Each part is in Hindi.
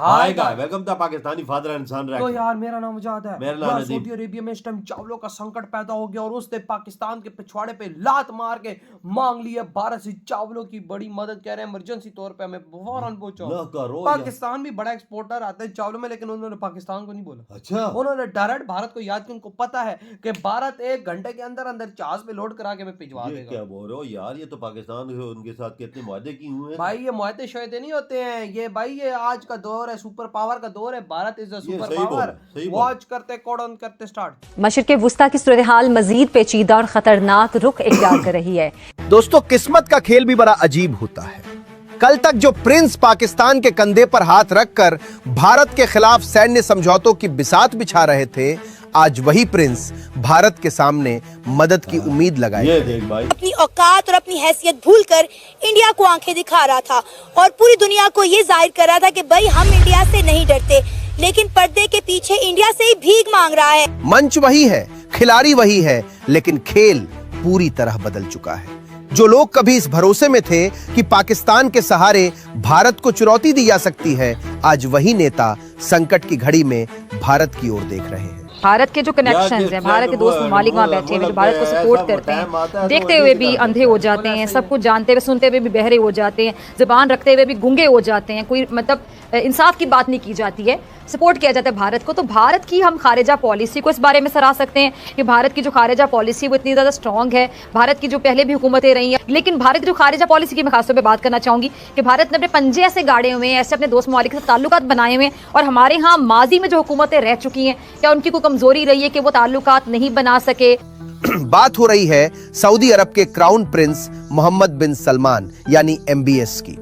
Hi guys, welcome to Pakistani father and son. तो यार मेरा नाम मुजाद है। मेरा नाम सऊदी अरेबिया में इस टाइम चावलों का संकट पैदा हो गया और उसने पाकिस्तान के पिछवाड़े पे लात मार के मांग ली है भारत से चावलों की बड़ी मदद। कह रहे हैं इमरजेंसी तौर पे हमें फौरन पहुंचाओ। पाकिस्तान भी बड़ा एक्सपोर्टर आता है चावलों में, लेकिन उन्होंने पाकिस्तान को नहीं बोला। अच्छा, उन्होंने डायरेक्ट भारत को याद किया। उनको पता है कि भारत 1 घंटे के अंदर अंदर जहाज पे लोड करा के हमें भिजवा देगा। क्या बोल रहे हो यार, ये तो पाकिस्तान उनके साथ कितने मुआहदे किए हुए हैं भाई। ये मुआहदे शोहदे नहीं होते हैं ये भाई, ये आज का दौर है, सुपर पावर का दौर है। Bharat is a super power. Watch करते कोड ऑन करते स्टार्ट। मशरिक़ वुस्ता की सूरत हाल मजीद पेचीदा और खतरनाक रुख इख्तियार कर रही है। दोस्तों, किस्मत का खेल भी बड़ा अजीब होता है। कल तक जो प्रिंस पाकिस्तान के कंधे पर हाथ रखकर भारत के खिलाफ सैन्य समझौतों की बिसात बिछा रहे थे, आज वही प्रिंस भारत के सामने मदद की उम्मीद लगाए। अपनी औकात और अपनी हैसियत भूलकर इंडिया को आंखें दिखा रहा था और पूरी दुनिया को ये जाहिर कर रहा था कि भाई हम इंडिया से नहीं डरते, लेकिन पर्दे के पीछे इंडिया से ही भीख मांग रहा है। मंच वही है, खिलाड़ी वही है, लेकिन खेल पूरी तरह बदल चुका है। जो लोग कभी इस भरोसे में थे कि पाकिस्तान के सहारे भारत को चुनौती दी जा सकती है, आज वही नेता संकट की घड़ी में भारत की ओर देख रहे हैं। भारत के जो कनेक्शंस हैं, भारत के दोस्त ममालिक वहाँ बैठे हुए जो भारत को सपोर्ट करते हैं, देखते हुए भी अंधे हो जाते हैं, सब कुछ जानते हुए सुनते हुए भी बहरे हो जाते हैं, जुबान रखते हुए भी गूंगे हो जाते हैं। कोई मतलब इंसाफ की बात नहीं की जाती है, सपोर्ट किया जाता है भारत को। तो भारत की हम खारिजा पॉलिसी को इस बारे में सराह सकते हैं कि भारत की जो खारिजा पॉलिसी वो इतनी ज़्यादा स्ट्रॉन्ग है। भारत की जो पहले भी हुकूमतें रही हैं, लेकिन भारत की जो खारिजा पॉलिसी की मैं खासतौर पर बात करना चाहूँगी कि भारत ने अपने पंजे ऐसे गाड़े हुए हैं, ऐसे अपने दोस्त ममालिक से ताल्लुकात बनाए हुए हैं। और हमारे यहाँ माजी में जो हुकूमतें रह चुकी हैं, क्या उनकी कोई कमजोरी रही है कि वो ताल्लुकात नहीं बना सके? बात हो रही है सऊदी अरब के क्राउन प्रिंस मोहम्मद बिन सलमान यानी MBS की।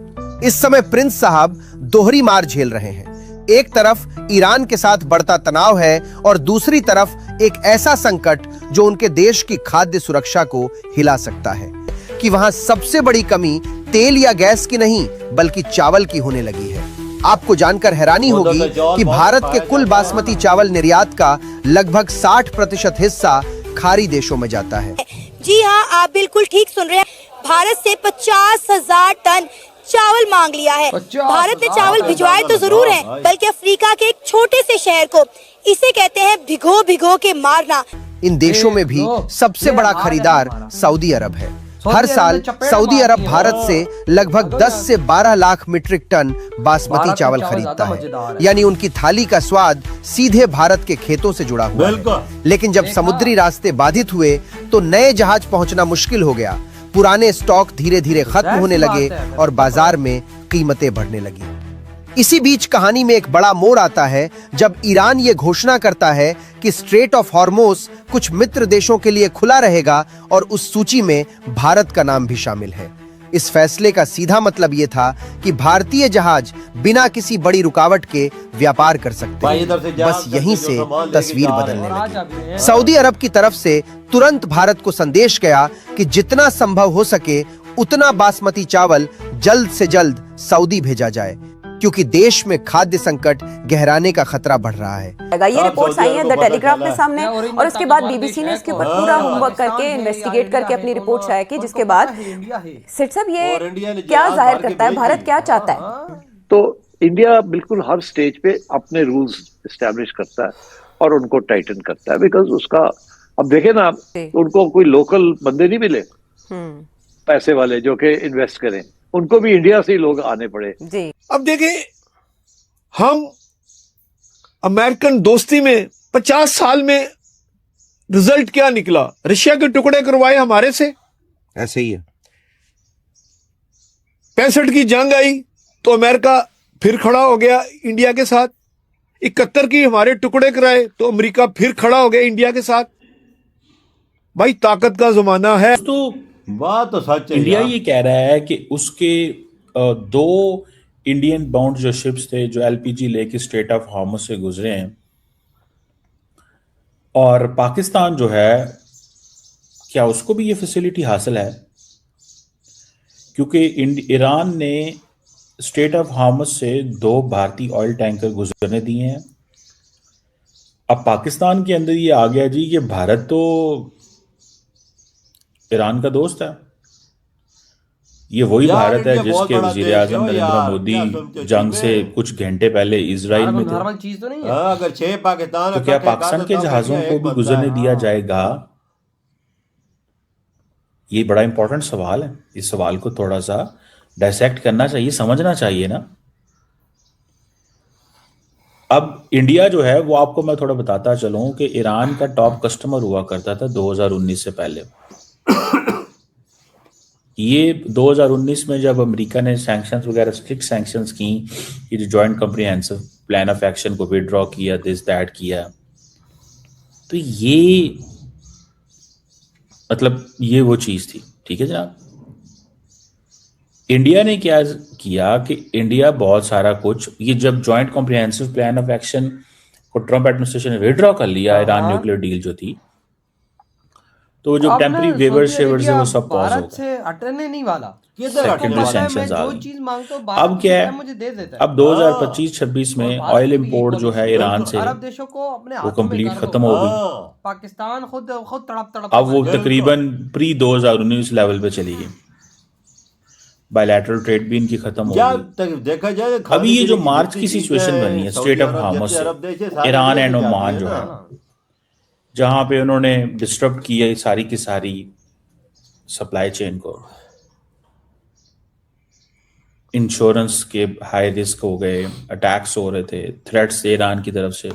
इस समय प्रिंस साहब दोहरी मार झेल रहे हैं। एक तरफ ईरान के साथ बढ़ता तनाव है और दूसरी तरफ एक ऐसा संकट जो उनके देश की खाद्य सुरक्षा को हिला सकता है कि वहां सबसे बड़ी कमी तेल या गैस की नहीं बल्कि चावल की होने लगी है। आपको जानकर हैरानी होगी कि भारत के कुल बासमती चावल निर्यात का लगभग 60% हिस्सा खाड़ी देशों में जाता है। जी हाँ, आप बिल्कुल ठीक सुन रहे हैं। भारत से 50,000 टन चावल मांग लिया है। भारत ने चावल भिजवाए तो जरूर है, बल्कि अफ्रीका के एक छोटे से शहर को। इसे कहते हैं भिगो भिगो के मारना। इन देशों में भी सबसे बड़ा खरीदार सऊदी अरब है। हर साल सऊदी अरब भारत से लगभग 10 से 12 लाख मीट्रिक टन बासमती चावल खरीदता है, यानी उनकी थाली का स्वाद सीधे भारत के खेतों से जुड़ा हुआ है। लेकिन जब समुद्री रास्ते बाधित हुए तो नए जहाज पहुंचना मुश्किल हो गया। पुराने स्टॉक धीरे धीरे खत्म होने लगे और बाजार में कीमतें बढ़ने लगी। इसी बीच कहानी में एक बड़ा मोड़ आता है जब ईरान ये घोषणा करता है कि स्ट्रेट ऑफ हॉर्मोज कुछ मित्र देशों के लिए खुला रहेगा और उस सूची में भारत का नाम भी शामिल है। इस फैसले का सीधा मतलब ये था कि भारतीय जहाज बिना किसी बड़ी रुकावट के व्यापार कर सकते हैं। बस यहीं से तस्वीर बदलने लगी। सऊदी अरब की तरफ से तुरंत भारत को संदेश गया कि जितना संभव हो सके उतना बासमती चावल जल्द से जल्द सऊदी भेजा जाए, क्योंकि देश में खाद्य संकट गहराने का खतरा बढ़ रहा है। ये रिपोर्ट्स आई हैं द टेलीग्राफ के सामने और उसके बाद BBC ने इसके ऊपर पूरा होमवर्क करके इन्वेस्टिगेट करके अपनी रिपोर्ट शाया की, जिसके बाद सेठ साहब ये क्या जाहिर करता है, भारत क्या चाहता है? तो इंडिया बिल्कुल हर स्टेज पे अपने रूल्स एस्टैब्लिश करता है और उनको टाइटन करता है, बिकॉज उसका अब देखे ना, उनको कोई लोकल बंदे नहीं मिले पैसे वाले जो कि इन्वेस्ट करें, उनको भी इंडिया से ही लोग आने पड़े जी। अब देखें, हम अमेरिकन दोस्ती में 50 साल में रिजल्ट क्या निकला? रशिया के टुकड़े करवाए हमारे से, ऐसे ही है। 65 की जंग आई तो अमेरिका फिर खड़ा हो गया इंडिया के साथ। 71 की हमारे टुकड़े कराए तो अमेरिका फिर खड़ा हो गया इंडिया के साथ। भाई ताकत का जमाना है। तो बात तो सच है। इंडिया ये कह रहा है कि उसके 2 इंडियन बाउंड जो शिप्स थे जो LPG लेके स्ट्रेट ऑफ हॉर्मुज से गुजरे हैं, और पाकिस्तान जो है क्या उसको भी ये फैसिलिटी हासिल है? क्योंकि ईरान ने स्ट्रेट ऑफ हॉर्मुज से 2 भारतीय ऑयल टैंकर गुजरने दिए हैं। अब पाकिस्तान के अंदर ये आ गया जी कि भारत तो ईरान का दोस्त है, ये वही यार भारत है इंडिया बहुत जिसके बड़ा वजीर देश है आजम ओ नरेंद्र यार, क्या मोदी समझे जंग चीज़ से में? कुछ घंटे पहले इसराइल में थे। नॉर्मल चीज तो नहीं है। हाँ, अगर 6 पाकिस्तान तो क्या इकट्ठे पाकिस्तान कर के तब जहाजों इंडिया को एक भी बनता गुजरने है। दिया जाएगा? ये बड़ा इंपॉर्टेंट सवाल है। इस सवाल को थोड़ा सा डायसेक्ट करना चाहिए, समझना चाहिए ना। अब इंडिया जो है वो आपको मैं थोड़ा बताता चलूं कि ईरान का टॉप कस्टमर हुआ करता था 2019 से पहले। ये 2019 में जब अमेरिका ने सैंक्शंस वगैरह स्ट्रिक्ट सैंक्शंस की, ये जो joint comprehensive plan of action को विड्रॉ किया, दिस दैट किया, तो ये मतलब ये वो चीज थी। ठीक है जनाब। इंडिया ने क्या किया कि इंडिया बहुत सारा कुछ, ये जब joint comprehensive plan of action को ट्रम्प एडमिनिस्ट्रेशन ने विड्रॉ कर लिया, ईरान न्यूक्लियर डील जो थी, तो जो अब टेम्पररी ना वेवर्स सऊदी शेवर्स है अरेबिया वो सब पॉज हो भारत गए। से हटने नहीं वाला। किधर उसको हटने सेकेंडरी पता वाला है है? मैं सैंक्शंस आ जो गए। चीज मांगता हूँ अब भारत क्या देता है, है, मुझे दे देता है। अब 2025-26 और में भारत ऑयल को भी इंपोर्ट जो है इक्वली ईरान से अरब देशों को अपने वो हाथों में कंप्लीट कर दो। खत्म हो गई। हाँ, पाकिस्तान खुद खुद तड़प तड़प अब वो मर जाए। तकरीबन प्री 2019 लेवल पे चली गई। बायलैटरल ट्रेड भी इनकी खत्म हो जब गई। तक देखा जाए अभी खाने ये जो पीने की मार्च जितनी की चीजें सिचुएशन बनी हैं, है Saudi state of Arab harms जितने से, अरब देश है सारे ईरान इंडिया एंड से जाती ओमान है जो ना। है, जहां पे उन्होंने डिस्टर्ब किया ये सारी की सारी सप्लाई चेन को, इंश्योरेंस के हाई रिस्क हो गए, अटैक्स हो रहे थे, थ्रेट्स थे ईरान की तरफ से।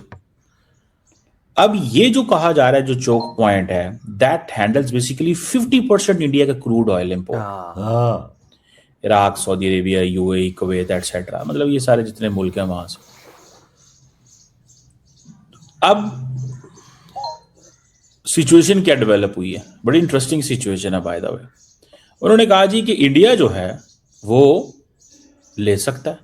अब ये जो कहा जा रहा है जो चोक पॉइंट है, दैट हैंडल्स बेसिकली 50% इंडिया का क्रूड ऑयल इंपोर्ट। हाँ, Iraq, Saudi Arabia, UAE, Kuwait etcetera, मतलब ये सारे जितने मुल्क हैं वहां से। अब सिचुएशन क्या डेवलप हुई है, बड़ी इंटरेस्टिंग सिचुएशन है बाय द वे। उन्होंने कहा जी कि इंडिया जो है वो ले सकता है।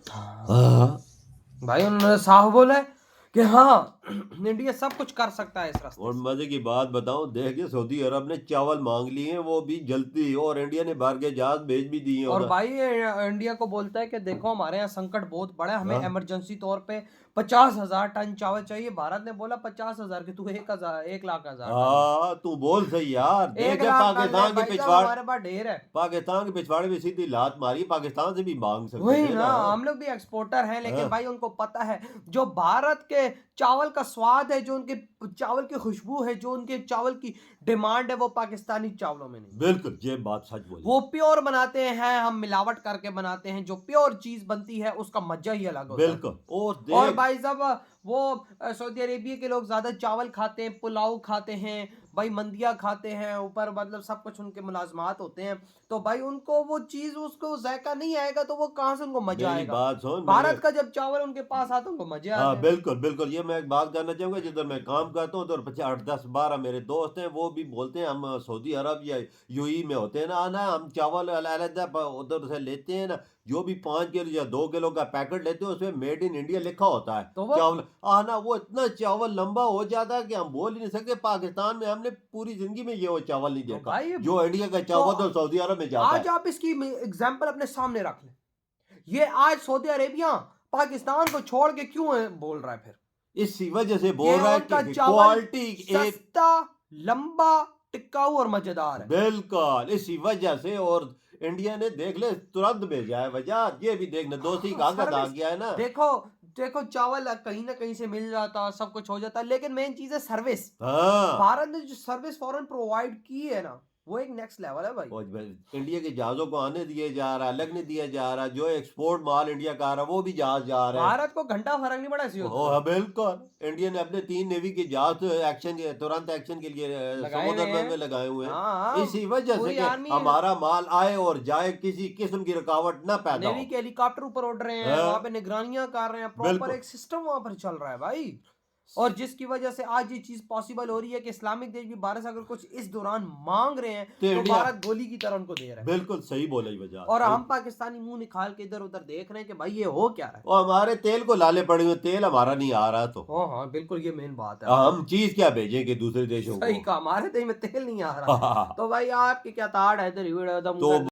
भाई उन्होंने साफ बोला है कि हाँ इंडिया सब कुछ कर सकता है इस रास्ते और से। मजे की बात बताऊं, देखिए सऊदी अरब ने चावल मांग लिए हैं, वो भी जल्दी, और इंडिया ने भर के जहाज भेज भी दिए हैं और उधर। भाई ये इंडिया को बोलता है कि देखो हमारे यहाँ संकट बहुत बड़ा है, हमें हाँ। इमरजेंसी तौर पे 50,000 टन चावल चाहिए। भारत ने बोला 50,000 की तू 1,00,000 हाँ, तू बोल सही यार। देखे 1,00,000 पाकिस्तान के टन पिछवाड़, हमारे पास ढेर है। पाकिस्तान के पिछवाड़े में सीधी लात मारी, पाकिस्तान से भी मांग सकते वही थे ना, हम लोग भी एक्सपोर्टर हैं, लेकिन हाँ। भाई उनको पता है जो भारत के चावल का स्वाद है, जो उनके चावल की खुशबू है, जो उनके चावल की डिमांड है, वो पाकिस्तानी चावलों में नहीं। बिल्कुल, ये बात सच बोली। वो प्योर बनाते हैं, हम मिलावट करके बनाते हैं। जो प्योर चीज बनती है उसका मजा ही अलग होता है। बिल्कुल। और और भाई साहब वो सऊदी अरेबिया के लोग ज्यादा चावल खाते हैं, पुलाव खाते हैं, भाई मंदिया खाते हैं, ऊपर मतलब सब कुछ उनके मुलाजमात होते हैं। तो भाई उनको वो चीज, उसको जायका नहीं आएगा तो वो कहाँ से उनको मजा मेरी आएगा। बात सुन, भारत का जब चावल उनके पास आता है उनको मजे हाँ आते हैं। बिल्कुल बिल्कुल। ये मैं एक बात करना चाहूंगा, जिधर मैं काम करता हूँ उधर 8, 10, 12 मेरे दोस्त हैं, वो भी बोलते हैं हम सऊदी अरब या यूएई में होते हैं ना, हम चावल अलग उधर से लेते हैं ना, जो भी 5 किलो या 2 किलो का पैकेट लेते हैं उसमें मेड इन इंडिया लिखा होता है। तो वो चावल आना, वो इतना चावल लंबा हो जाता है कि हम बोल ही नहीं सकते। पाकिस्तान में हमने पूरी जिंदगी में ये वो चावल नहीं तो देखा भाई जो इंडिया का चावल तो सऊदी अरब में जाता आज है। आप इसकी एग्जाम्पल अपने सामने रख लें। ये आज सऊदी अरेबिया पाकिस्तान को छोड़ के क्यों बोल रहा है फिर? इसी वजह से बोल ये रहा है उनका कि चावल क्वालिटी एक सस्ता, लंबा, टिकाऊ और मजेदार है। बिल्कुल इसी वजह से। और इंडिया ने देख ले तुरंत भेजा है वजह, ये भी देखना दोस्ती का आगत आ गया है ना। देखो देखो चावल कहीं ना कहीं से मिल जाता, सब कुछ हो जाता, लेकिन मेन चीज है सर्विस। हाँ, भारत ने जो सर्विस फौरन प्रोवाइड की है ना, वो एक नेक्स्ट लेवल है भाई। और इंडिया के जहाजों को आने दिए जा रहा है, लगने दिया जा रहा है, जो एक्सपोर्ट माल इंडिया का आ रहा है वो भी जहाज जा रहा है। भारत को घंटा फर्क नहीं पड़ा इसी वक्त हाँ बिल्कुल। इंडिया ने अपने 3 नेवी के जहाज एक्शन तुरंत एक्शन के लिए लगाए समुद्र हुए हैं। में लगाए हुए हैं। हाँ, इसी वजह से पूरी कि आर्मी है। हमारा माल आए और जाए, किसी किस्म की रुकावट ना पैदा नेवी हो। के हेलीकॉप्टर ऊपर उड़ रहे हैं, हाँ। वहां पे निगरानियां कर रहे हैं, प्रॉपर बिल्कुल। एक सिस्टम वहां पर चल रहा है भाई। और जिसकी वजह से आज ये चीज पॉसिबल हो रही है कि इस्लामिक देश भी भारत से अगर कुछ इस दौरान मांग रहे हैं तो तो इंडिया- भारत गोली की तरह उनको दे रहा है। बिल्कुल सही बोला ये वजह। और हम पाकिस्तानी मुंह निकाल के इधर उधर देख रहे हैं कि भाई ये हो क्या रहा है। और हमारे तेल को लाले पड़े हुए, तेल हमारा नहीं आ रहा तो हाँ हाँ बिल्कुल, ये मेन बात है। हम चीज क्या भेजेंगे दूसरे देशों सही को। कहा, हमारे देश में तेल नहीं आ रहा। तो भाई आपकी क्या ताड़ है इधर तो